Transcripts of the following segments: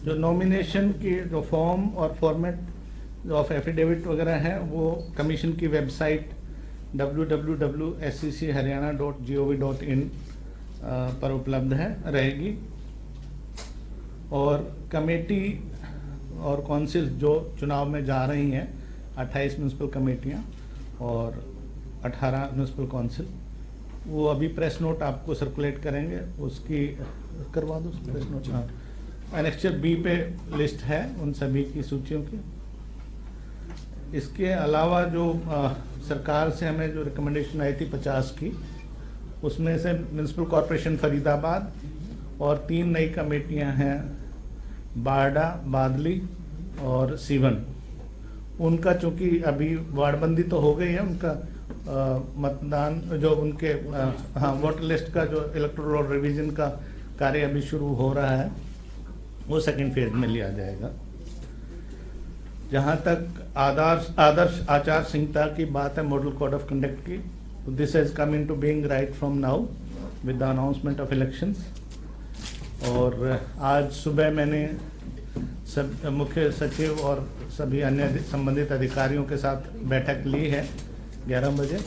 जो नॉमिनेशन की जो फॉर्म और फॉर्मेट ऑफ एफिडेविट वगैरह है वो कमीशन की वेबसाइट www.sccharyana.gov.in पर उपलब्ध रहेगी। और कमेटी और काउंसिल जो चुनाव में जा रही हैं 28 म्यूनसिपल कमेटियां और 18 म्यूनसिपल काउंसिल, वो अभी प्रेस नोट आपको सर्कुलेट करेंगे, उसकी करवा दो प्रेस नोट। हाँ, एनेक्चर बी पे लिस्ट है उन सभी की सूचियों की। इसके अलावा जो सरकार से हमें जो रिकमेंडेशन आई थी 50 की, उसमें से म्यूनसिपल कॉरपोरेशन फरीदाबाद और 3 नई कमेटियां हैं बारडा, बादली और सीवन। उनका चूंकि अभी वार्डबंदी तो हो गई है, उनका मतदान जो उनके हाँ वोटर लिस्ट का जो इलेक्टोरल रोल रिवीजन का कार्य अभी शुरू हो रहा है, वो सेकंड फेज में लिया जाएगा। जहाँ तक आदर्श आचार संहिता की बात है, मॉडल कोड ऑफ कंडक्ट की, this has come into being right from now with the announcement of elections. और आज सुबह मैंने सब मुख्य सचिव और सभी अन्य संबंधित अधिकारियों के साथ बैठक ली है 11 बजे,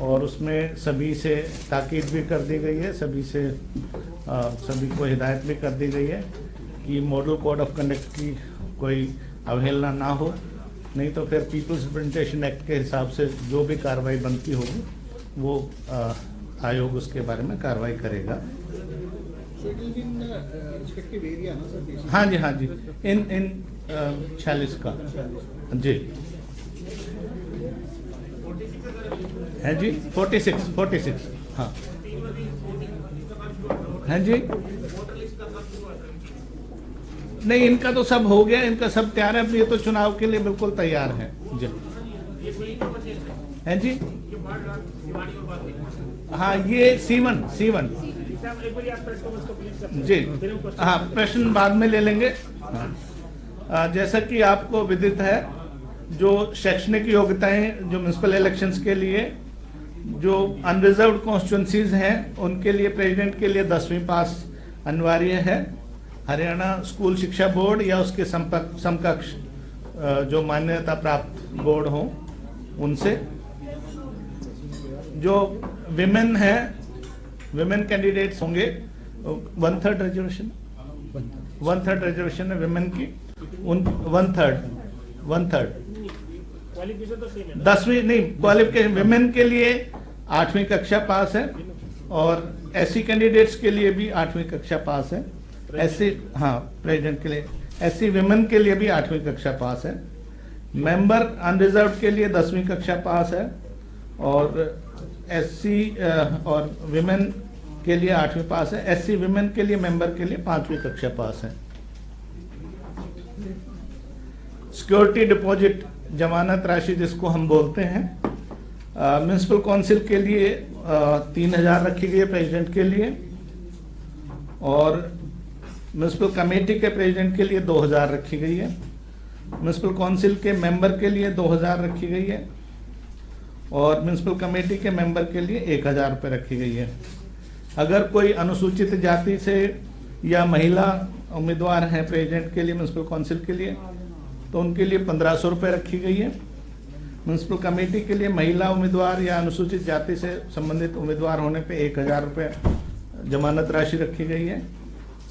और उसमें सभी से ताकीद भी कर दी गई है, सभी को हिदायत भी कर दी गई है कि मॉडल कोड ऑफ कंडक्ट की कोई अवहेलना ना हो, नहीं तो फिर पीपल्स रिप्रेजेंटेशन एक्ट के हिसाब से जो भी कार्रवाई बनती होगी वो आयोग उसके बारे में कार्रवाई करेगा। हाँ जी, हाँ जी, इन 46 का जी है जी, 46 हाँ है जी। नहीं, इनका तो सब हो गया, इनका सब तैयार है, ये तो चुनाव के लिए बिल्कुल तैयार है जी। है जी, हाँ ये C1 जी, हाँ प्रश्न बाद में ले लेंगे। जैसा कि आपको विदित है, जो शैक्षणिक योग्यताएं जो म्युनिसिपल इलेक्शंस के लिए जो अनरिजर्व्ड कॉन्स्टिट्यूंसीज हैं उनके लिए प्रेसिडेंट के लिए 10वीं पास अनिवार्य है। हरियाणा स्कूल शिक्षा बोर्ड या उसके समकक्ष जो मान्यता प्राप्त बोर्ड हो उनसे। जो विमेन है, विमेन कैंडिडेट्स होंगे 1/3 रिजर्वेशन, 1/3 रिजर्वेशन है विमेन की, उन 1/3 10वीं नहीं क्वालिफिकेशन विमेन के लिए 8वीं कक्षा पास है, और SC कैंडिडेट्स के लिए भी 8वीं कक्षा पास है। SC हाँ प्रेसिडेंट के लिए, SC विमेन के लिए भी 8वीं कक्षा पास है। मेंबर अनरिजर्व्ड के लिए 10वीं कक्षा पास है, और SC और विमेन के लिए 8वीं पास है। SC विमेन के लिए मेंबर के लिए 5वीं कक्षा पास है। सिक्योरिटी डिपॉजिट जमानत राशि जिसको हम बोलते हैं, म्युनिसिपल काउंसिल के लिए 3000 रखी गई है प्रेसिडेंट के लिए, और म्युनिसिपल कमेटी के प्रेसिडेंट के लिए 2000 रखी गई है। म्युनिसिपल काउंसिल के मेंबर के लिए 2000 रखी गई है, और म्युनिसिपल कमेटी के मेंबर के लिए 1000 रुपये रखी गई है। अगर कोई अनुसूचित जाति से या महिला उम्मीदवार हैं प्रेसिडेंट के लिए म्युनिसिपल काउंसिल के लिए, तो उनके लिए 1500 रुपये रखी गई है। म्युनिसिपल कमेटी के लिए महिला उम्मीदवार या अनुसूचित जाति से संबंधित उम्मीदवार होने पे 1000 रुपये जमानत राशि रखी गई है।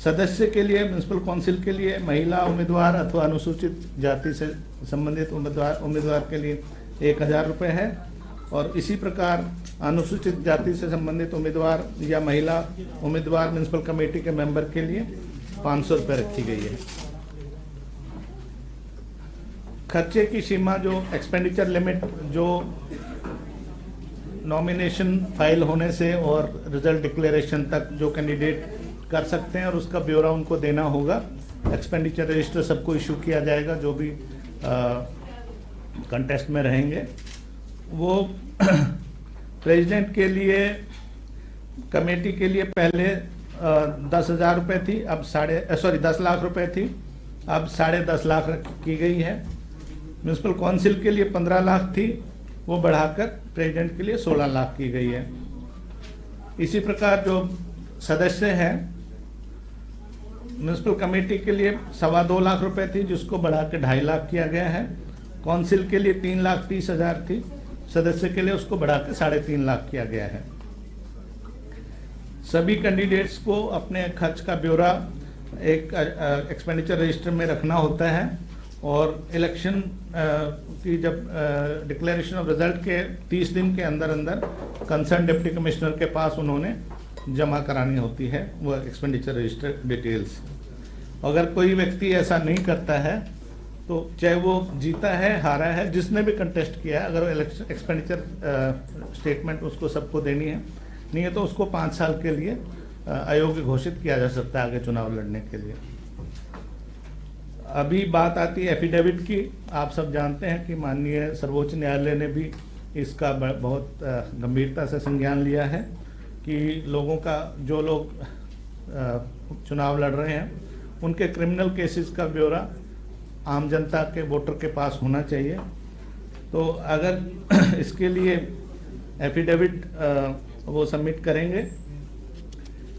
सदस्य के लिए म्युनिसिपल काउंसिल के लिए महिला उम्मीदवार अथवा अनुसूचित जाति से संबंधित उम्मीदवार के लिए 1000 रुपये है, और इसी प्रकार अनुसूचित जाति से संबंधित उम्मीदवार या महिला उम्मीदवार म्युनिसिपल कमेटी के मेंबर के लिए 500 रुपये रखी गई है। खर्चे की सीमा जो एक्सपेंडिचर लिमिट जो नॉमिनेशन फाइल होने से और रिजल्ट डिक्लेरेशन तक जो कैंडिडेट कर सकते हैं, और उसका ब्यौरा उनको देना होगा। एक्सपेंडिचर रजिस्टर सबको इशू किया जाएगा जो भी कंटेस्ट में रहेंगे। वो प्रेसिडेंट के लिए कमेटी के लिए पहले 10,000 रुपये थी, अब 10 लाख रुपए थी, अब 10.5 लाख की गई है। म्यूनसिपल काउंसिल के लिए 15 लाख थी, वो बढ़ाकर प्रेसिडेंट के लिए 16 लाख की गई है। इसी प्रकार जो सदस्य हैं म्यूनिसिपल कमेटी के लिए 2.25 लाख रुपए थी, जिसको बढ़ा के 2.5 लाख किया गया है। काउंसिल के लिए 3,30,000 थी, सदस्य के लिए उसको बढ़ा के 3.5 लाख किया गया है। सभी कैंडिडेट्स को अपने खर्च का ब्यौरा एक एक्सपेंडिचर रजिस्टर में रखना होता है और इलेक्शन की जब डिक्लेरेशन ऑफ रिजल्ट के 30 दिन के अंदर अंदर कंसर्न डिप्टी कमिश्नर के पास उन्होंने जमा करानी होती है वो एक्सपेंडिचर रजिस्टर डिटेल्स। अगर कोई व्यक्ति ऐसा नहीं करता है तो चाहे वो जीता है हारा है, जिसने भी कंटेस्ट किया है, अगर इलेक्शन एक्सपेंडिचर स्टेटमेंट उसको सबको देनी है, नहीं है तो उसको 5 साल के लिए अयोग्य घोषित किया जा सकता है आगे चुनाव लड़ने के लिए। अभी बात आती है एफिडेविट की। आप सब जानते हैं कि माननीय सर्वोच्च न्यायालय ने भी इसका बहुत गंभीरता से संज्ञान लिया है कि लोगों का, जो लोग चुनाव लड़ रहे हैं उनके क्रिमिनल केसेस का ब्यौरा आम जनता के वोटर के पास होना चाहिए। तो अगर इसके लिए एफिडेविट वो सबमिट करेंगे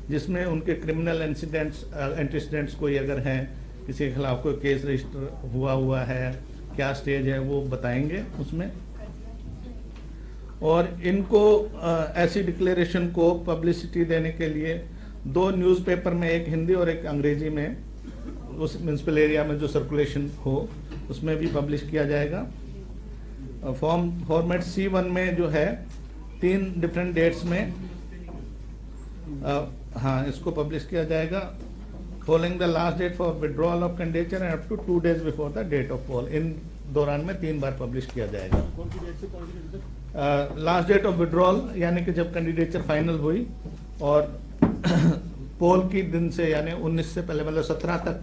जिसमें उनके क्रिमिनल एंटीसीडेंट्स कोई अगर हैं, किसी के खिलाफ कोई केस रजिस्टर हुआ है, क्या स्टेज है, वो बताएंगे उसमें। और इनको ऐसी डिक्लेरेशन को पब्लिसिटी देने के लिए 2 न्यूज़पेपर में, एक हिंदी और एक अंग्रेजी में, उस म्यूनसिपल एरिया में जो सर्कुलेशन हो उसमें भी पब्लिश किया जाएगा। फॉर्मेट C1 में जो है 3 डिफरेंट डेट्स में हाँ इसको पब्लिश किया जाएगा। Following the last date for withdrawal of candidature and up to 2 days before the date of poll. इन दौरान में 3 बार पब्लिश किया जाएगा। कौन सी डेट से कौन सी डेट तक? लास्ट डेट ऑफ विड्रॉल यानी कि जब कैंडिडेचर फाइनल हुई, और पोल की दिन से यानी 19 से पहले, मतलब 17 तक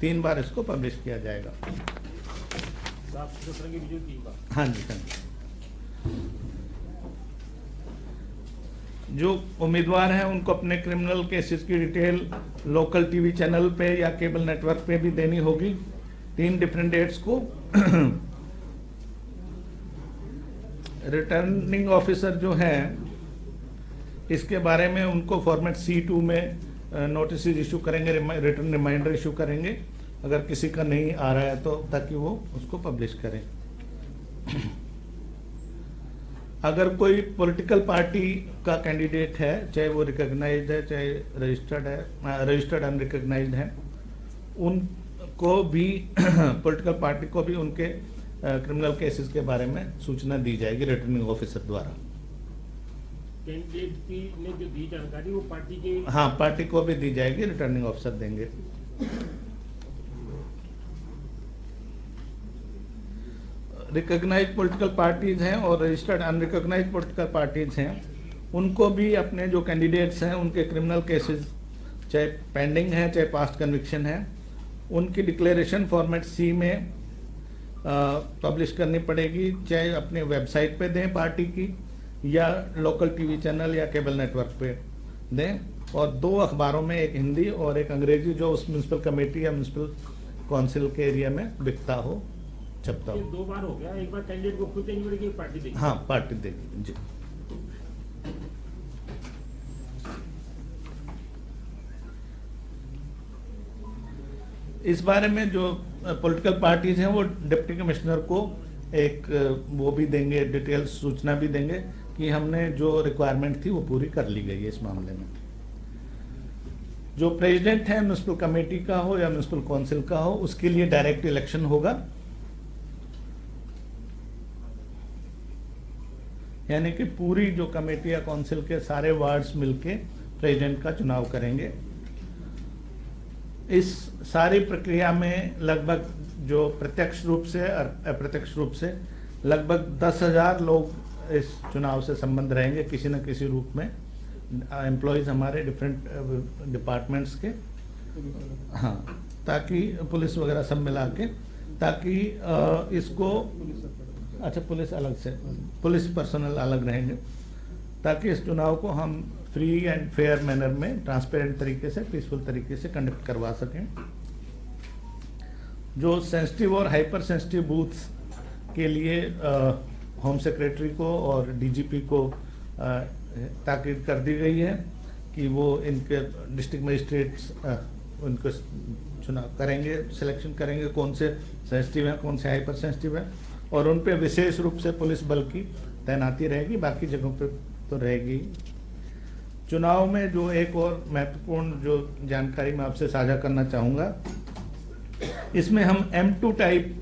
3 बार इसको पब्लिश किया जाएगा। 17 की वीडियो 3 बार। हाँ जी, हाँ जी। जो उम्मीदवार हैं उनको अपने क्रिमिनल केसेस की डिटेल लोकल टीवी चैनल पे या केबल नेटवर्क पे भी देनी होगी 3 डिफरेंट डेट्स को। रिटर्निंग ऑफिसर जो हैं इसके बारे में उनको फॉर्मेट C2 में नोटिस इशू करेंगे, रिटर्न रिमाइंडर इशू करेंगे अगर किसी का नहीं आ रहा है तो, ताकि वो उसको पब्लिश करें। अगर कोई पॉलिटिकल पार्टी का कैंडिडेट है, चाहे वो रिकॉग्नाइज्ड है चाहे रजिस्टर्ड है, रजिस्टर्ड अनरिकॉग्नाइज्ड है, उनको भी पॉलिटिकल पार्टी को भी उनके क्रिमिनल केसेस के बारे में सूचना दी जाएगी रिटर्निंग ऑफिसर द्वारा। कैंडिडेट की ने जो दी जानकारी वो पार्टी के, हाँ पार्टी को भी दी जाएगी, रिटर्निंग ऑफिसर देंगे। रिकॉग्नाइज्ड पॉलिटिकल पार्टीज हैं और रजिस्टर्ड अनरिकॉग्नाइज्ड पॉलिटिकल पार्टीज हैं, उनको भी अपने जो कैंडिडेट्स हैं उनके क्रिमिनल केसेस चाहे पेंडिंग है चाहे पास्ट कन्विक्शन है, उनकी डिक्लेरेशन फॉर्मेट C में पब्लिश करनी पड़ेगी, चाहे अपने वेबसाइट पे दें पार्टी की या लोकल टीवी चैनल या केबल नेटवर्क पे दें, और 2 अखबारों में, एक हिंदी और एक अंग्रेजी, जो उस म्यूनसिपल कमेटी या म्यूनसिपल काउंसिल के एरिया में बिकता हो, छपता ये हो। 2 बार हो गया, एक बार कैंडिडेट को खुद देनी पड़ेगी, पार्टी देगी। हाँ पार्टी देगी जी। इस बारे में जो पॉलिटिकल पार्टीज हैं वो डिप्टी कमिश्नर को एक वो भी देंगे, डिटेल्स सूचना भी देंगे कि हमने जो रिक्वायरमेंट थी वो पूरी कर ली गई है इस मामले में। जो प्रेसिडेंट है म्यूनिसिपल कमेटी का हो या म्यूनिसिपल काउंसिल का हो, उसके लिए डायरेक्ट इलेक्शन होगा, यानी कि पूरी जो कमेटी या काउंसिल के सारे वार्ड्स मिलके प्रेसिडेंट का चुनाव करेंगे। इस सारी प्रक्रिया में लगभग जो प्रत्यक्ष रूप से और अप्रत्यक्ष रूप से लगभग 10,000 लोग इस चुनाव से संबंध रहेंगे किसी न किसी रूप में, एम्प्लॉयज हमारे डिफरेंट डिपार्टमेंट्स के, हाँ, ताकि पुलिस वगैरह सब मिला के, ताकि इसको, अच्छा पुलिस अलग से, पुलिस पर्सनल अलग रहेंगे, ताकि इस चुनाव को हम फ्री एंड फेयर मैनर में, ट्रांसपेरेंट तरीके से, पीसफुल तरीके से कंडक्ट करवा सकें। जो सेंसिटिव और हाइपर सेंसिटिव बूथ्स के लिए होम सेक्रेटरी को और डीजीपी को ताकीद कर दी गई है कि वो इनके डिस्ट्रिक्ट मजिस्ट्रेट्स उनको चुनाव करेंगे, सिलेक्शन करेंगे, कौन से सेंसिटिव हैं, कौन से हाइपर सेंसिटिव हैं, और उन पे विशेष रूप से पुलिस बल की तैनाती रहेगी, बाकी जगहों पे तो रहेगी। चुनाव में जो एक और महत्वपूर्ण जो जानकारी मैं आपसे साझा करना चाहूँगा, इसमें हम M2 टाइप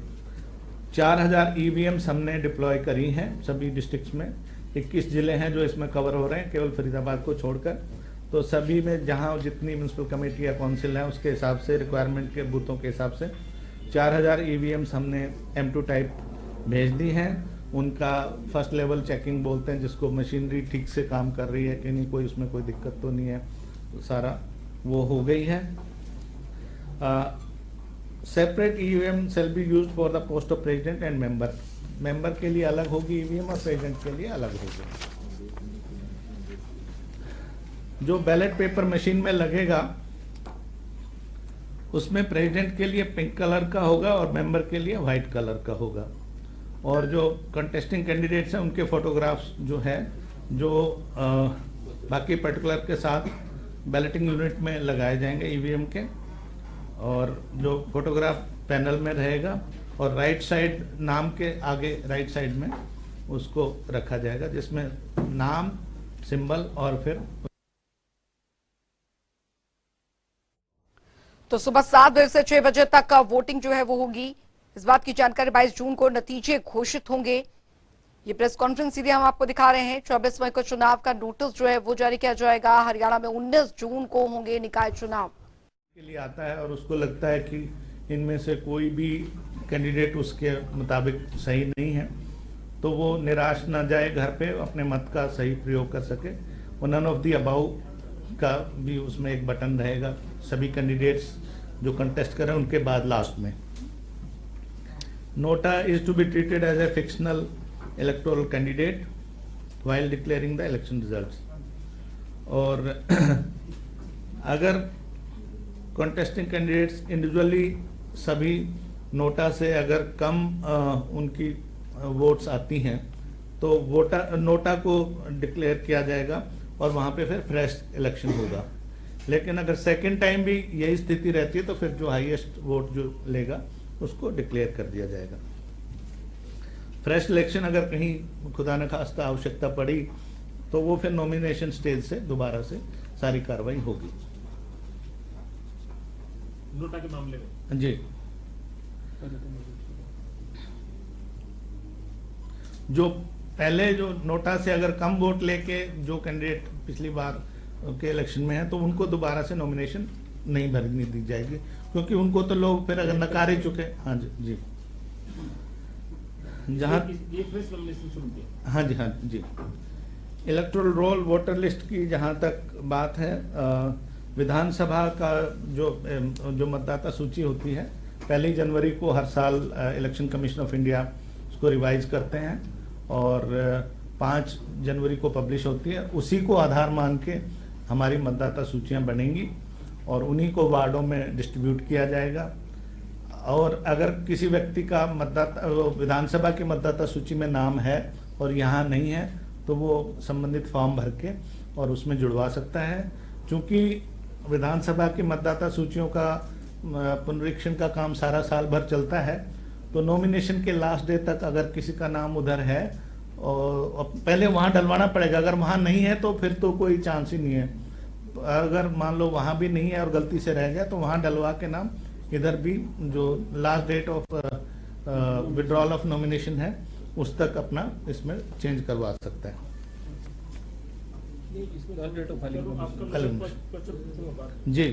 4000 EVMs हमने डिप्लॉय करी हैं सभी डिस्ट्रिक्ट्स में। 21 जिले हैं जो इसमें कवर हो रहे हैं, केवल फरीदाबाद को छोड़कर। तो सभी में जहां जितनी म्यूनसिपल कमेटी या काउंसिल है उसके हिसाब से, रिक्वायरमेंट के बूथों के हिसाब से 4000 EVMs हमने M2 टाइप भेज दी हैं। उनका फर्स्ट लेवल चेकिंग बोलते हैं, जिसको मशीनरी ठीक से काम कर रही है कि नहीं, कोई उसमें कोई दिक्कत तो नहीं है, तो सारा वो हो गई है। Separate EVM shall be used for the post of president and member. Member के लिए अलग होगी EVM और प्रेसिडेंट के लिए अलग होगी। जो बैलेट पेपर मशीन में लगेगा उसमें प्रेसिडेंट के लिए पिंक कलर का होगा और मेंबर के लिए व्हाइट कलर का होगा। और जो कंटेस्टिंग कैंडिडेट्स हैं उनके फोटोग्राफ्स जो है जो बाकी पर्टिकुलर के साथ बैलेटिंग यूनिट में लगाए जाएंगे EVM के, और जो फोटोग्राफ पैनल में रहेगा और राइट साइड नाम के आगे राइट साइड में उसको रखा जाएगा, जिसमें नाम, सिंबल और फिर। तो सुबह 7 बजे से 6 बजे तक का वोटिंग जो है वो होगी। इस बात की जानकारी 22 जून को नतीजे घोषित होंगे। ये प्रेस कॉन्फ्रेंस सीधे हम आपको दिखा रहे हैं। 24 मई को चुनाव का नोटिस जो है वो जारी किया जाएगा। हरियाणा में 19 जून को होंगे निकाय चुनाव। के लिए आता है और उसको लगता है कि इनमें से कोई भी कैंडिडेट उसके मुताबिक सही नहीं है, तो वो निराश ना जाए, घर पे अपने मत का सही प्रयोग कर सके। और नन ऑफ दी अबाउ का भी उसमें एक बटन रहेगा, सभी कैंडिडेट्स जो कंटेस्ट करें उनके बाद लास्ट में। NOTA is to be treated as a fictional electoral candidate while declaring the election results. और अगर कॉन्टेस्टिंग कैंडिडेट्स इंडिविजुअली सभी नोटा से अगर कम उनकी वोट्स आती हैं तो नोटा को डिक्लेयर किया जाएगा और वहाँ पे फिर फ्रेश इलेक्शन होगा। लेकिन अगर सेकेंड टाइम भी यही स्थिति रहती है तो फिर जो हाईएस्ट वोट जो लेगा उसको डिक्लेयर कर दिया जाएगा। फ्रेश इलेक्शन अगर कहीं खुदा न खास्ता आवश्यकता पड़ी तो वो फिर नॉमिनेशन स्टेज से दोबारा से सारी कार्रवाई होगी। नोटा के मामले में जी, जो पहले जो नोटा से अगर कम वोट लेके जो कैंडिडेट पिछली बार के इलेक्शन में है तो उनको दोबारा से नॉमिनेशन नहीं भरने दी जाएगी, क्योंकि उनको तो लोग फिर अगर नकार ही चुके। हाँ जी जी, जहाँ हाँ जी हाँ जी, इलेक्टोरल रोल वोटर लिस्ट की जहाँ तक बात है, विधानसभा का जो मतदाता सूची होती है 1 जनवरी को हर साल इलेक्शन कमीशन ऑफ इंडिया उसको रिवाइज करते हैं और 5 जनवरी को पब्लिश होती है। उसी को आधार मान के हमारी मतदाता सूचियां बनेंगी और उन्हीं को वार्डों में डिस्ट्रीब्यूट किया जाएगा। और अगर किसी व्यक्ति का विधानसभा की मतदाता सूची में नाम है और यहाँ नहीं है तो वो संबंधित फॉर्म भर के और उसमें जुड़वा सकता है। चूँकि विधानसभा की मतदाता सूचियों का पुनरीक्षण का काम सारा साल भर चलता है, तो नॉमिनेशन के लास्ट डे तक अगर किसी का नाम उधर है और पहले वहाँ डलवाना पड़ेगा। अगर वहाँ नहीं है तो फिर तो कोई चांस ही नहीं है। अगर मान लो वहाँ भी नहीं है और गलती से रह गया तो वहाँ डलवा के नाम इधर भी जो last date of withdrawal of nomination है उस तक अपना इसमें चेंज करवा सकता है। जी,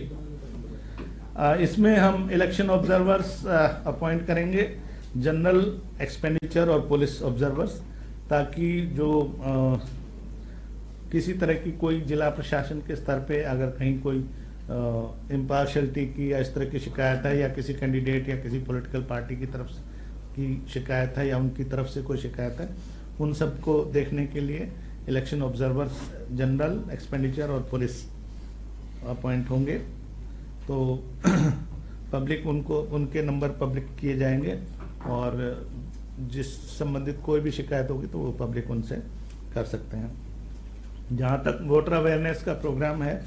इसमें हम इलेक्शन ऑब्जर्वर्स अपॉइंट करेंगे, जनरल, एक्सपेंडिचर और पुलिस ऑब्जर्वर्स, ताकि जो किसी तरह की कोई जिला प्रशासन के स्तर पे अगर कहीं कोई इम्पार्शलिटी की या इस तरह की शिकायत है या किसी कैंडिडेट या किसी पॉलिटिकल पार्टी की तरफ की शिकायत है या उनकी तरफ से कोई शिकायत है, उन सबको देखने के लिए इलेक्शन ऑब्जर्वर्स जनरल, एक्सपेंडिचर और पुलिस अपॉइंट होंगे। तो पब्लिक उनके नंबर पब्लिक किए जाएंगे और जिस संबंधित कोई भी शिकायत होगी तो वो पब्लिक उनसे कर सकते हैं। जहाँ तक वोटर अवेयरनेस का प्रोग्राम है,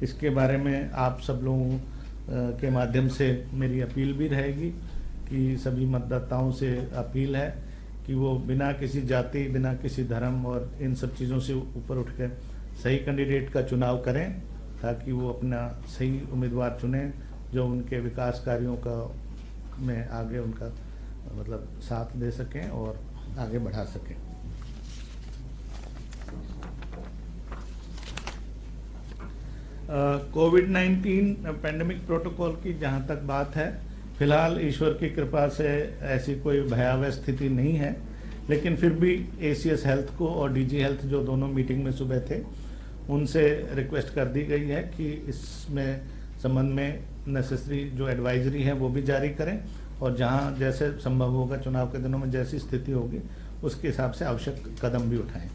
इसके बारे में आप सब लोगों के माध्यम से मेरी अपील भी रहेगी कि सभी मतदाताओं से अपील है कि वो बिना किसी जाति, बिना किसी धर्म और इन सब चीज़ों से ऊपर उठकर सही कैंडिडेट का चुनाव करें, ताकि वो अपना सही उम्मीदवार चुनें जो उनके विकास कार्यों का में आगे उनका मतलब साथ दे सकें और आगे बढ़ा सकें। कोविड-19 पेंडेमिक प्रोटोकॉल की जहाँ तक बात है, फिलहाल ईश्वर की कृपा से ऐसी कोई भयावह स्थिति नहीं है, लेकिन फिर भी एसीएस हेल्थ को और डीजी हेल्थ जो दोनों मीटिंग में सुबह थे, उनसे रिक्वेस्ट कर दी गई है कि इसमें संबंध में नेसेसरी जो एडवाइजरी है वो भी जारी करें और जहां जैसे संभव होगा चुनाव के दिनों में जैसी स्थिति होगी उसके हिसाब से आवश्यक कदम भी उठाएं।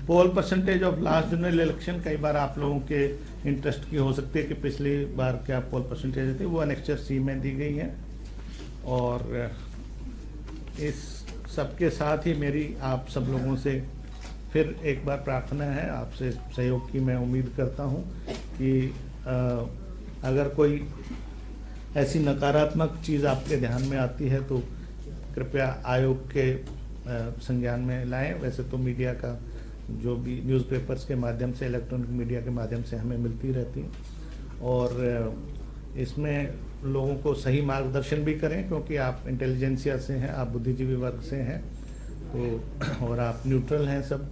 Poll percentage of last general election, कई बार आप लोगों के इंटरेस्ट की हो सकती है कि पिछली बार क्या पोल परसेंटेज थी, वो अनेक्चर सी में दी गई है। और इस सबके साथ ही मेरी आप सब लोगों से फिर एक बार प्रार्थना है, आपसे सहयोग की मैं उम्मीद करता हूं कि अगर कोई ऐसी नकारात्मक चीज़ आपके ध्यान में आती है तो कृपया आयोग के संज्ञान में लाएं। वैसे तो मीडिया का जो भी न्यूज़पेपर्स के माध्यम से, इलेक्ट्रॉनिक मीडिया के माध्यम से हमें मिलती रहती है और इसमें लोगों को सही मार्गदर्शन भी करें, क्योंकि आप इंटेलिजेंसिया से हैं, आप बुद्धिजीवी वर्ग से हैं तो और आप न्यूट्रल हैं सब,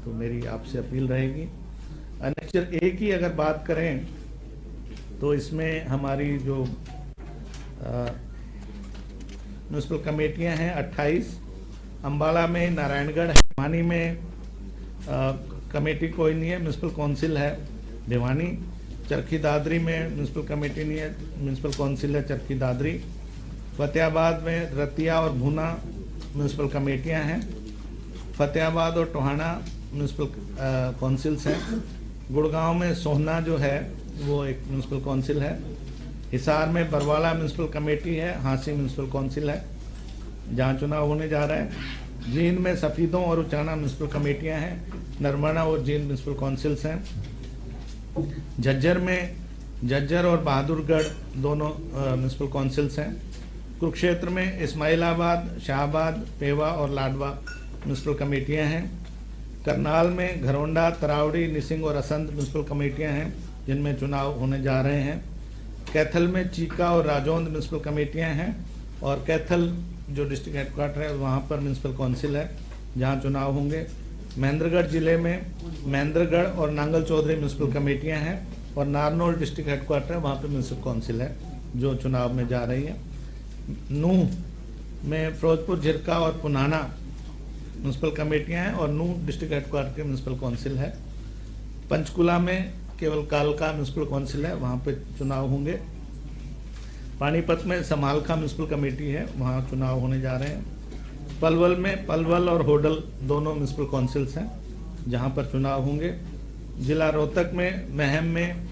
तो मेरी आपसे अपील रहेगी। अनेक्चर ए की अगर बात करें तो इसमें हमारी जो म्यूनसिपल कमेटियां हैं 28, अम्बाला में, नारायणगढ़, भिवानी में कमेटी कोई नहीं है, म्यूनसिपल काउंसिल है भिवानी। चरखी दादरी में म्यूनसिपल कमेटी नहीं है, म्यूनसिपल काउंसिल है चरखी दादरी। फतेहाबाद में रतिया और भूना म्यूनसिपल कमेटियां हैं। फतेहाबाद और टोहाना म्यूनसिपल काउंसिल्स हैं। गुड़गांव में सोहना जो है वो एक म्यूनसिपल काउंसिल है। हिसार में बरवाला म्यूनसिपल कमेटी है, हांसी म्यूनसिपल काउंसिल है जहां चुनाव होने जा रहा है। जींद में सफीदों और उचाना म्यूनसिपल कमेटियां हैं। नरमना और जींद म्यूनसिपल काउंसिल्स हैं। झज्जर और बहादुरगढ़ दोनों म्यूनसिपल काउंसिल्स हैं। कुरुक्षेत्र में इस्माइलाबाद, शाहबाद, पेवा और लाडवा म्यूनसिपल कमेटियां हैं। करनाल में घरौंडा, तरावड़ी, निसिंग और असंध म्यूनसिपल कमेटियां हैं जिनमें चुनाव होने जा रहे हैं। कैथल में चीका और राजौंद म्यूनसिपल कमेटियां हैं और कैथल जो डिस्ट्रिक्ट हेडक्वार्टर है वहाँ पर म्यूनसिपल काउंसिल है जहाँ चुनाव होंगे। महेंद्रगढ़ जिले में महेंद्रगढ़ और नांगल चौधरी म्यूनसिपल कमेटियां हैं और नारनौल डिस्ट्रिक्ट हेडक्वार्टर है, वहाँ पर म्यूनसिपल काउंसिल है जो चुनाव में जा रही है। नूह में फिरोजपुर, झिरका और पुनाना म्यूनसिपल कमेटियां हैं और नूह डिस्ट्रिक्ट हेडक्वार्टर के म्यूनसिपल काउंसिल है। पंचकुला में केवल कालका म्यूनसिपल काउंसिल है, वहाँ पे चुनाव होंगे। पानीपत में समालखा म्यूनसिपल कमेटी है, वहाँ चुनाव होने जा रहे हैं। पलवल में पलवल और होडल दोनों म्यूनसिपल काउंसिल्स हैं जहाँ पर चुनाव होंगे। जिला रोहतक में महम में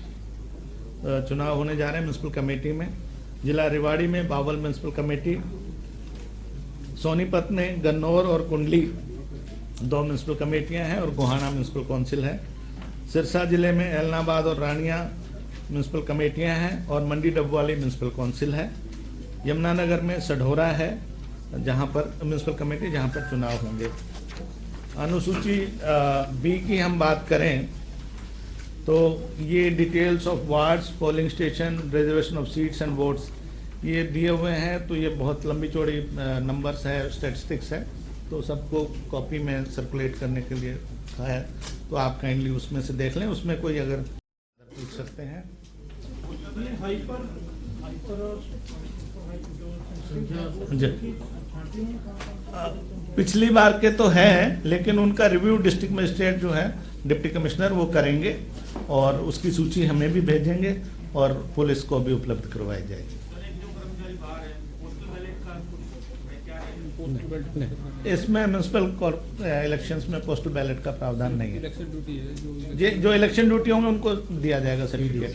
चुनाव होने जा रहे हैं म्यूनसिपल कमेटी में। जिला रेवाड़ी में बावल म्यूनसिपल कमेटी। सोनीपत में गन्नौर और कुंडली दो म्यूनसिपल कमेटियां हैं और गोहाना म्यूनसिपल काउंसिल है। सिरसा जिले में एलनाबाद और रानिया म्यूनसिपल कमेटियां हैं और मंडी डबवाली म्यूनसिपल काउंसिल है। यमुनानगर में सढौरा है जहां पर म्यूनसिपल कमेटी जहां पर चुनाव होंगे। अनुसूची बी की हम बात करें तो ये details of wards, polling station, reservation of seats and votes ये दिए हुए हैं। तो ये बहुत लंबी चौड़ी नंबर्स है, स्टैटिस्टिक्स है, तो सबको कॉपी में सर्कुलेट करने के लिए कहा है, तो आप काइंडली उसमें से देख लें। उसमें कोई अगर पूछ सकते हैं। पिछली बार के तो हैं, लेकिन उनका रिव्यू डिस्ट्रिक्ट मजिस्ट्रेट जो है डिप्टी कमिश्नर वो करेंगे और उसकी सूची हमें भी भेजेंगे और पुलिस को भी उपलब्ध करवाई जाएगी। इसमें म्यूनसिपल इलेक्शंस में पोस्टल बैलेट का प्रावधान नहीं है। जी, जो इलेक्शन ड्यूटी होंगे उनको दिया जाएगा सर्टिफिकेट।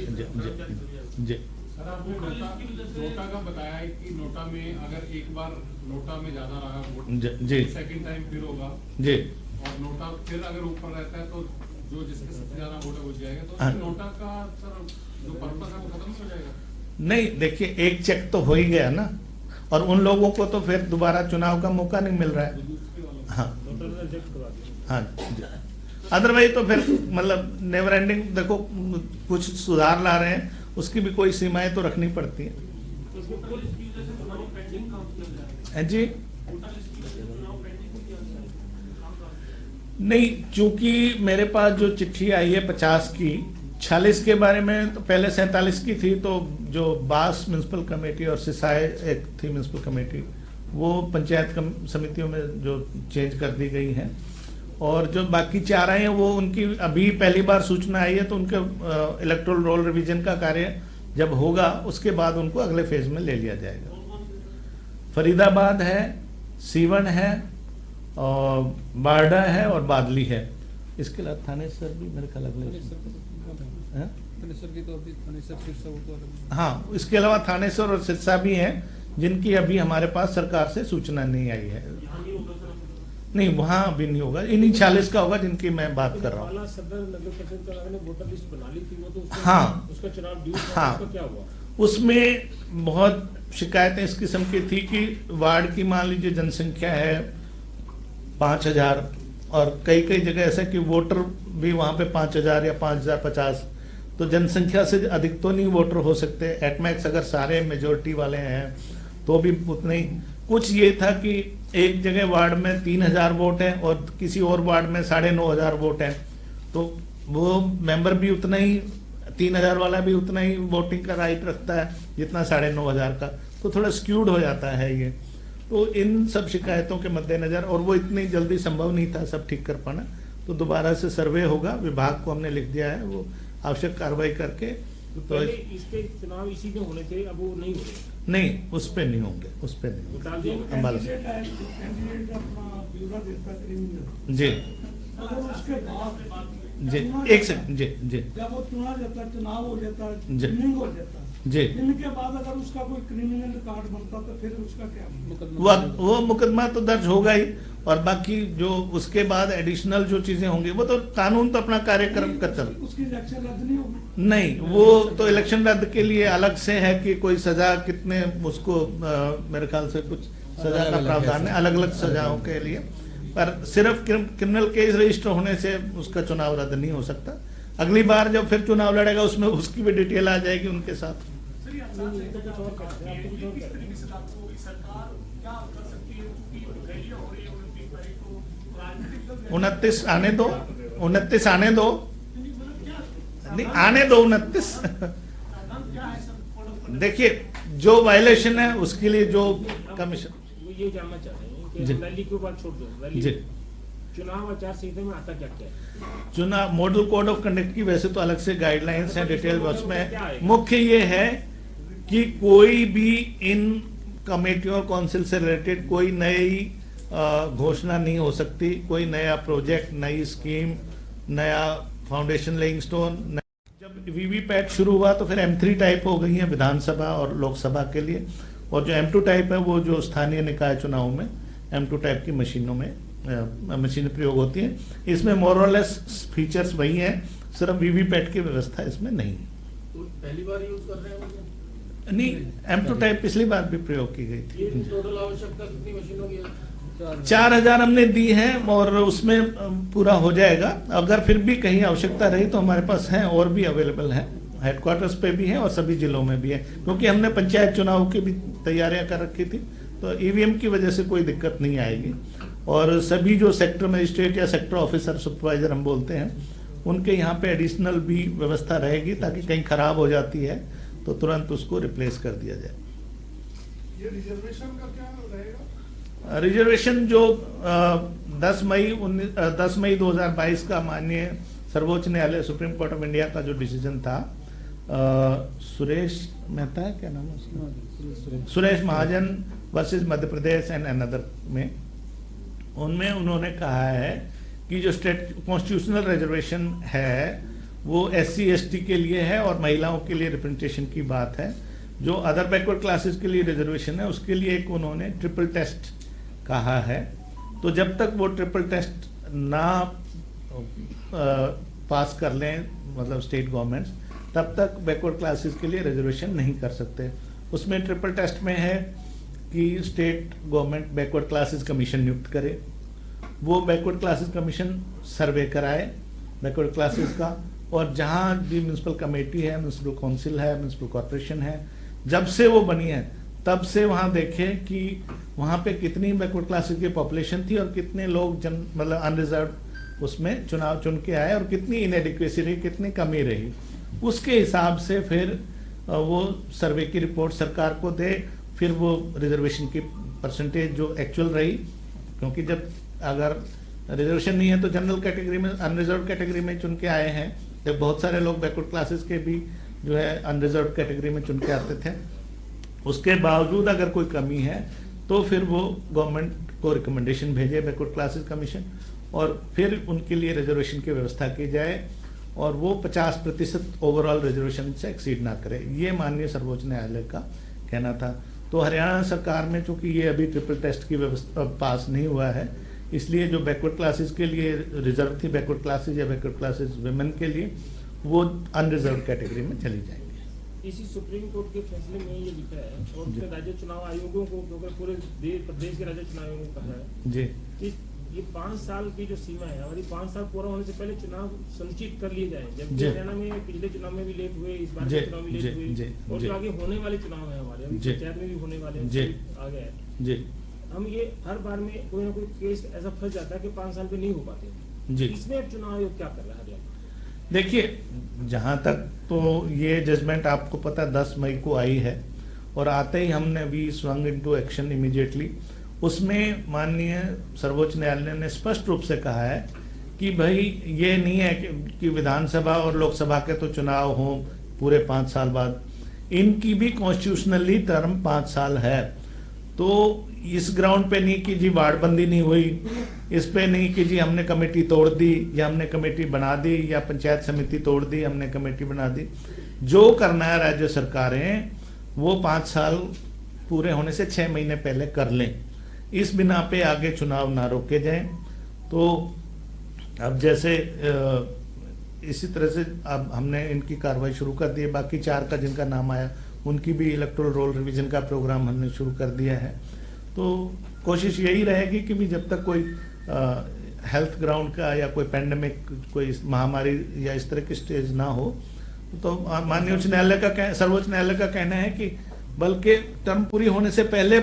जी सर, आपने नोटा का बताया है कि नोटा में अगर एक बार नोटा में ज्यादा रहा वोट, जी, सेकंड टाइम फिर होगा जी, और नोटा फिर अगर ऊपर रहता है तो जो जिसके सबसे ज्यादा वोट है वो जाएगा, तो हाँ। नोटा का सर जो पर्पस है वो खत्म हो जाएगा। नहीं, देखिए एक चेक तो हो ही गया ना, और उन लोगों को तो फिर दोबारा चुनाव का मौका नहीं मिल रहा है। हाँ हाँ, अदरवाइज तो फिर मतलब नेवर एंडिंग, देखो कुछ सुधार ला रहे हैं, उसकी भी कोई सीमाएं तो रखनी पड़ती हैं। जी नहीं, चूंकि मेरे पास जो चिट्ठी आई है 50 की, 46 के बारे में तो पहले 47 की थी, तो जो बास म्यूनसिपल कमेटी और सिसाई एक थी म्यूनसिपल कमेटी, वो पंचायत समितियों में जो चेंज कर दी गई है, और जो बाकी 4 आई हैं वो उनकी अभी पहली बार सूचना आई है, तो उनके इलेक्टोरल रोल रिवीजन का कार्य जब होगा उसके बाद उनको अगले फेज में ले लिया जाएगा। फरीदाबाद है, सीवन है, और बारडा है और बादली है। इसके अलावा थानेसर भी मेरे ख्याल अगले हैं? हाँ, इसके अलावा थानेसर और सिरसा भी हैं, जिनकी अभी हमारे पास सरकार से सूचना नहीं आई है। नहीं, वहाँ अभी नहीं होगा, इन्हीं 46 का होगा जिनकी मैं बात कर रहा हूँ। सदर नगर परिषद का ने वोटर लिस्ट बना ली थी, वो तो हाँ। उसका चुनाव ड्यू था, हाँ। उसका क्या हुआ? उसमें बहुत शिकायतें इस किस्म की थी कि वार्ड की मान लीजिए जनसंख्या है 5000, और कई कई जगह ऐसा कि वोटर भी वहाँ पे 5000 या 5050, तो जनसंख्या से अधिक तो नहीं वोटर हो सकते। एटमैक्स अगर सारे मेजोरिटी वाले हैं तो भी उतने ही। कुछ ये था कि एक जगह वार्ड में 3000 वोट है और किसी और वार्ड में 9500 वोट है, तो वो मेंबर भी उतना ही, 3000 वाला भी उतना ही वोटिंग का राइट रखता है जितना 9500 का, तो थोड़ा स्क्यूड हो जाता है ये। तो इन सब शिकायतों के मद्देनजर, और वो इतनी जल्दी संभव नहीं था सब ठीक कर पाना, तो दोबारा से सर्वे होगा, विभाग को हमने लिख दिया है, वो आवश्यक कार्रवाई करके। तो पहले इसके चुनाव इसी में होने थे, अब वो नहीं हो रहे। नहीं, उस पे नहीं होंगे, उस पे नहीं होंगे। बता दें, अम्बाला से कैंडिडेट अपना ब्यूरो देता है क्रिमिनल, जी अगर उसके बाद जी, एक सेकंड, जी जी जब वो चुनाव हो जाता है, जी। विनिंग हो जाता है, जी, इनके बाद अगर उसका कोई क्रिमिनल कार्ड बनता तो फिर उसका क्या? वो मुकदमा तो दर्ज होगा ही, और बाकी जो उसके बाद एडिशनल जो चीजें होंगी वो तो कानून तो अपना कार्यक्रम करता है। उसकी इलेक्शन रद्द नहीं होगी? नहीं, वो तो इलेक्शन रद्द के लिए अलग से है कि कोई सजा कितने उसको मेरे ख्याल से कुछ सजा का प्रावधान है अलग अलग सजाओं के लिए, पर सिर्फ क्रिमिनल केस रजिस्टर होने से उसका चुनाव रद्द नहीं हो सकता। अगली बार जब फिर चुनाव लड़ेगा उसमें उसकी भी डिटेल आ जाएगी उनके साथ। 29 आने दो, 29 आने दो, नहीं आने दो 29। देखिए, जो वायलेशन है उसके लिए जो कमीशन, वो ये जानना चाह रहे हैं जी। कि रैली के बाद छोड़ दो, रैली जी, चुनाव आचार संहिता में आता क्या क्या है? चुनाव मॉडल कोड ऑफ कंडक्ट की वैसे तो अलग से गाइडलाइंस हैं, डिटेल उसमें मुख्य ये है कि कोई भी इन कमेटियों और काउंसिल से रिलेटेड कोई नई घोषणा नहीं हो सकती, कोई नया प्रोजेक्ट, नई स्कीम, नया फाउंडेशन लेइंग स्टोन। जब वीवीपैट शुरू हुआ तो फिर M3 टाइप हो गई है विधानसभा और लोकसभा के लिए, और जो M2 टाइप है वो जो स्थानीय निकाय चुनाव में M2 टाइप की मशीनों में मशीनें प्रयोग होती हैं। इसमें मोरलेस फीचर्स वही हैं, सिर्फ वीवीपैट की व्यवस्था इसमें नहीं है। तो पहली बार यूज कर रहे हैं नहीं, M2 टाइप पिछली बार भी प्रयोग की गई थी। ये टोटल आवश्यकता कितनी मशीनों की है? 4000 हमने दी है और उसमें पूरा हो जाएगा। अगर फिर भी कहीं आवश्यकता रही तो हमारे पास हैं और भी अवेलेबल हैं, हेडक्वार्टर्स पे भी हैं और सभी जिलों में भी है, क्योंकि हमने पंचायत चुनाव की भी तैयारियां कर रखी थी, तो ईवीएम की वजह से कोई दिक्कत नहीं आएगी। और सभी जो सेक्टर मजिस्ट्रेट या सेक्टर ऑफिसर सुपरवाइजर हम बोलते हैं, उनके यहाँ पे एडिशनल भी व्यवस्था रहेगी, ताकि कहीं खराब हो जाती है तो तुरंत उसको रिप्लेस कर दिया जाए। ये रिजर्वेशन का क्या रहेगा? रिजर्वेशन जो 10 मई 2022 का माननीय सर्वोच्च न्यायालय सुप्रीम कोर्ट ऑफ इंडिया का जो डिसीजन था, सुरेश मेहता है, क्या नाम है उसका, Suresh Mahajan versus Madhya Pradesh and another में, उनमें उन्होंने कहा है कि जो स्टेट कॉन्स्टिट्यूशनल रिजर्वेशन है वो SC ST के लिए है और महिलाओं के लिए रिप्रेजेंटेशन की बात है। जो अदर बैकवर्ड क्लासेस के लिए रिजर्वेशन है उसके लिए एक उन्होंने ट्रिपल टेस्ट कहा है। तो जब तक वो ट्रिपल टेस्ट ना पास कर लें, मतलब स्टेट गवर्नमेंट्स, तब तक बैकवर्ड क्लासेस के लिए रिजर्वेशन नहीं कर सकते। उसमें ट्रिपल टेस्ट में है कि state government backward classes commission नियुक्त करे, वो बैकवर्ड क्लासेस कमीशन सर्वे कराए बैकवर्ड क्लासेस का, और जहाँ भी म्यूनसिपल कमेटी है, म्यूनसिपल काउंसिल है, म्यूनसिपल कॉर्पोरेशन है, जब से वो बनी है तब से वहाँ देखें कि वहाँ पे कितनी बैकवर्ड क्लासेस की पॉपुलेशन थी और कितने लोग मतलब अनरिजर्व उसमें चुनाव चुन के आए और कितनी इनएडिक्वेसी रही, कितनी कमी रही। उसके हिसाब से फिर वो सर्वे की रिपोर्ट सरकार को दे, फिर वो रिजर्वेशन की परसेंटेज जो एक्चुअल रही, क्योंकि जब अगर रिजर्वेशन नहीं है तो जनरल कैटेगरी में, अनरिजर्व कैटेगरी में चुन के आए हैं, जब बहुत सारे लोग बैकवर्ड क्लासेस के भी जो है अनरिजर्व कैटेगरी में चुन के आते थे, उसके बावजूद अगर कोई कमी है तो फिर वो गवर्नमेंट को रिकमेंडेशन भेजे बैकवर्ड क्लासेस कमीशन, और फिर उनके लिए रिजर्वेशन की व्यवस्था की जाए और वो 50% ओवरऑल रिजर्वेशन से एक्सीड ना करे। ये माननीय सर्वोच्च न्यायालय का कहना था। तो हरियाणा सरकार में चूंकि ये अभी ट्रिपल टेस्ट की व्यवस्था पास नहीं हुआ है, इसलिए जो बैकवर्ड क्लासेस के लिए रिजर्व थी बैकवर्ड क्लासेस या बैकवर्ड क्लासेस वुमेन के लिए, वो अनरिजर्व कैटेगरी में चली जाएंगे। इसी सुप्रीम कोर्ट के फैसले में ये लिखा है और उसने राज्य चुनाव आयोगों को, क्योंकि पूरे प्रदेश के राज्य चुनाव आयोगों को कहा है जी कि ये 5 साल की जो सीमा है हमारी, 5 साल पूरा होने से पहले चुनाव सुनिश्चित कर लिए जाए। जबकि हरियाणा में पिछले चुनाव में भी लेट हुए, इस बार के चुनाव में लेट हुए, और जो आगे होने वाले चुनाव है हमारे, पंचायत में भी होने वाले आ गए हैं जी। हम ये हर बार में कोई ना कोई केस ऐसा फंस जाता है कि 5 साल पे नहीं हो पाते जी। इसमें अब चुनाव आयोग क्या कर रहा है हरियाणा? देखिए, जहाँ तक तो ये जजमेंट आपको पता 10 मई को आई है और आते ही हमने we swung into action immediately. उसमें माननीय सर्वोच्च न्यायालय ने स्पष्ट रूप से कहा है कि भाई ये नहीं है कि विधानसभा और लोकसभा के तो चुनाव हों पूरे 5 साल बाद, इनकी भी कॉन्स्टिट्यूशनली टर्म 5 साल है। तो इस ग्राउंड पे नहीं कि जी वार्डबंदी नहीं हुई, इस पे नहीं कि जी हमने कमेटी तोड़ दी या हमने कमेटी बना दी या पंचायत समिति तोड़ दी हमने कमेटी बना दी। जो करना है राज्य सरकारें वो 5 साल पूरे होने से 6 महीने पहले कर लें, इस बिना पे आगे चुनाव ना रोके जाएं। तो अब जैसे इसी तरह से अब हमने इनकी कार्रवाई शुरू कर दी है। बाकी 4 का जिनका नाम आया उनकी भी इलेक्टोरल रोल रिवीजन का प्रोग्राम हमने शुरू कर दिया है। तो कोशिश यही रहेगी कि भी जब तक कोई हेल्थ ग्राउंड का या कोई पैंडेमिक, कोई महामारी या इस तरह की स्टेज ना हो, तो माननीय उच्च न्यायालय का सर्वोच्च न्यायालय का कहना है कि बल्कि टर्म पूरी होने से पहले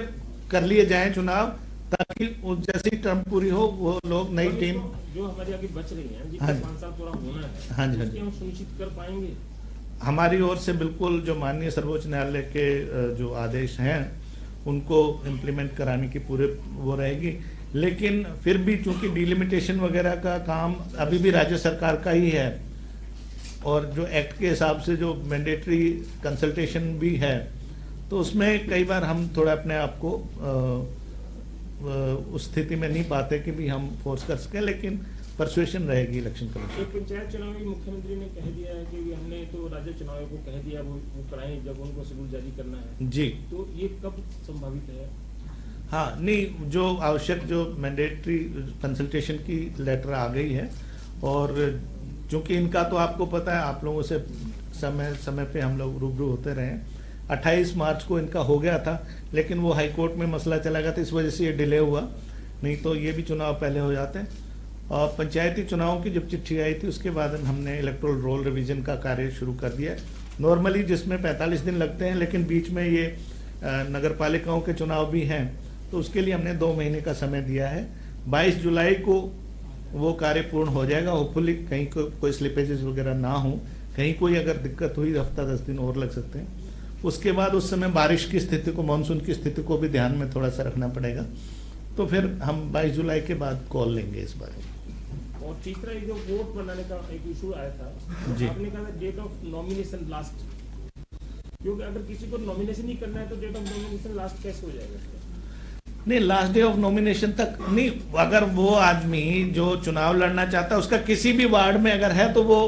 कर लिए जाएं चुनाव, ताकि जैसे ही टर्म पूरी हो वो लोग नई टीम जो हमारी आगे बच रही है जिसका 5 साल पूरा होना है, हाँ जी, उसकी हम सुनिश्चित कर पाएंगे। हमारी ओर से बिल्कुल जो माननीय सर्वोच्च न्यायालय के जो आदेश हैं उनको इम्प्लीमेंट कराने की पूरे वो रहेगी। लेकिन फिर भी चूंकि डिलिमिटेशन वगैरह का काम अभी भी राज्य सरकार का ही है और जो एक्ट के हिसाब से जो मैंडेटरी कंसल्टेशन भी है, तो उसमें कई बार हम थोड़ा अपने आप को उस स्थिति में नहीं पाते कि भी हम फोर्स कर सकें, लेकिन परसुएशन रहेगी इलेक्शन कमीशन। एक पंचायत चुनाव में मुख्यमंत्री ने कह दिया है कि हमने तो राज्य चुनाव को कह दिया वो कराएं जब उनको शेड्यूल जारी करना है जी। तो ये कब संभावित है? हाँ, नहीं, जो आवश्यक जो मैंडेटरी कंसल्टेशन की लेटर आ गई है, और चूंकि इनका तो आपको पता है, आप लोगों से समय समय पे हम लोग रूबरू होते रहे हैं। 28 मार्च को इनका हो गया था, लेकिन वो हाई कोर्ट में मसला चला गया था, इस वजह से ये डिले हुआ, नहीं तो ये भी चुनाव पहले हो जाते हैं। और पंचायती चुनावों की जब चिट्ठी आई थी उसके बाद हमने इलेक्टोरल रोल रिवीजन का कार्य शुरू कर दिया है, नॉर्मली जिसमें 45 दिन लगते हैं, लेकिन बीच में ये नगर पालिकाओं के चुनाव भी हैं, तो उसके लिए हमने 2 महीने का समय दिया है। 22 जुलाई को वो कार्य पूर्ण हो जाएगा। होपफुली कहीं कोई स्लिपेजेस वगैरह ना हो, कहीं कोई अगर दिक्कत हुई हफ्ता 10 दिन और लग सकते हैं। उसके बाद उस समय बारिश की स्थिति को, मानसून की स्थिति को भी ध्यान में थोड़ा सा रखना पड़ेगा, तो फिर हम 22 जुलाई के बाद कॉल लेंगे इस बारे में। और तीसरा एक जो वोट बनाने का एक इशू आया था, जी। आपने कहा डेट ऑफ नॉमिनेशन लास्ट, क्योंकि अगर किसी को नॉमिनेशन ही करना है तो डेट ऑफ नॉमिनेशन लास्ट कैसे हो जाएगा? नहीं, लास्ट डे ऑफ नॉमिनेशन तक नहीं। अगर वो आदमी जो चुनाव लड़ना चाहता है उसका किसी भी वार्ड में अगर है, तो वो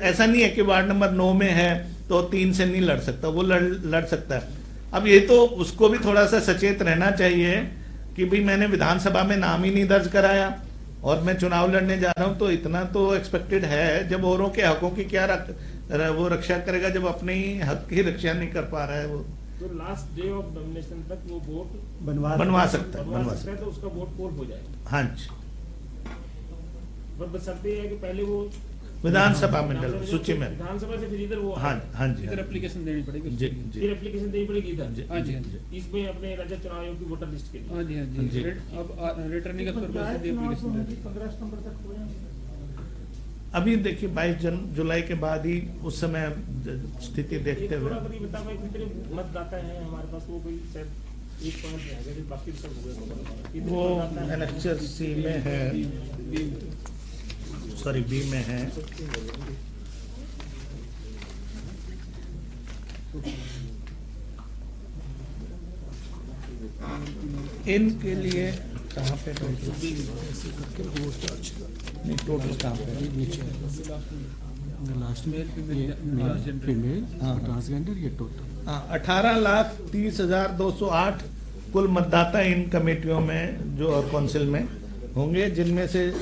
ऐसा नहीं है कि वार्ड नंबर 9 में है तो 3 से नहीं लड़ सकता, वो लड़ सकता है। अब ये तो उसको भी थोड़ा सा सचेत रहना चाहिए कि भाई मैंने विधानसभा में नाम ही नहीं दर्ज कराया, और मैं चुनाव लड़ने जा रहा हूँ तो इतना तो एक्सपेक्टेड है, जब औरों के हकों की क्या वो रक्षा करेगा जब अपने ही हक की रक्षा नहीं कर पा रहा है वो। तो लास्ट डे ऑफ नॉमिनेशन तक वो वोट बनवा सकता बनवा है। सकता है, तो उसका वोट पोल हो जाएगा। हाँ जी, पर बशर्ते ये है कि पहले वो विधानसभा मंडल सूची में। विधानसभा से फिर इधर वो हाँ हाँ जी, इधर एप्लीकेशन देनी पड़ेगी जी उसके लिए। फिर जी एप्लीकेशन देनी पड़ेगी इधर जी हाँ जी, हाँ जी। इसमें अपने राज्य चुनाव आयोग की वोटर लिस्ट के लिए। हाँ जी, हाँ जी। जी। अब रिटर्निंग तो पर्पज से एप्लीकेशन देनी। 15 सितंबर तक हो जाएंगे। अभी देखिए 22 जुलाई के बाद ही उस समय स्थिति देखते एक हुए थोड़ा करीब बता पाए कितने मतदाता हैं हमारे पास, वो कोई शायद एक पॉइंट रह गया, बाकी सब हो गए। कितने वो मतदाता हैं? एनेक्चर सी में है, सॉरी बी में है। इनके लिए कहाँ पे टोटल नहीं, टोटल कहाँ पे लास्ट में फीमेल हाँ ट्रांसजेंडर ये टोटल हाँ 18,30,208 कुल मतदाता इन कमेटियों में जो और काउंसिल में होंगे, जिनमें से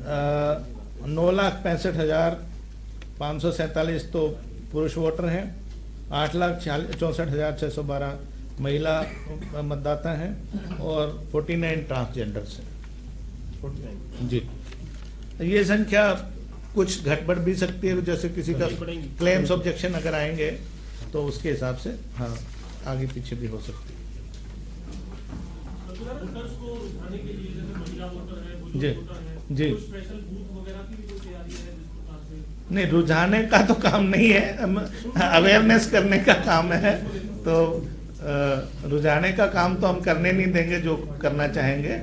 9,65,547 तो पुरुष वोटर हैं, 8,64,612 महिला मतदाता हैं और 49 ट्रांसजेंडर्स हैं 49 जी। ये संख्या कुछ घटबढ़ भी सकती है, जैसे किसी का करनी पड़ेगी। क्लेम्स ऑब्जेक्शन अगर आएंगे तो उसके हिसाब से हाँ आगे पीछे भी हो सकती है। जी जी नहीं, रुझाने का तो काम नहीं है, अवेयरनेस करने का काम है। तो रुझाने का काम तो हम करने नहीं देंगे, जो करना चाहेंगे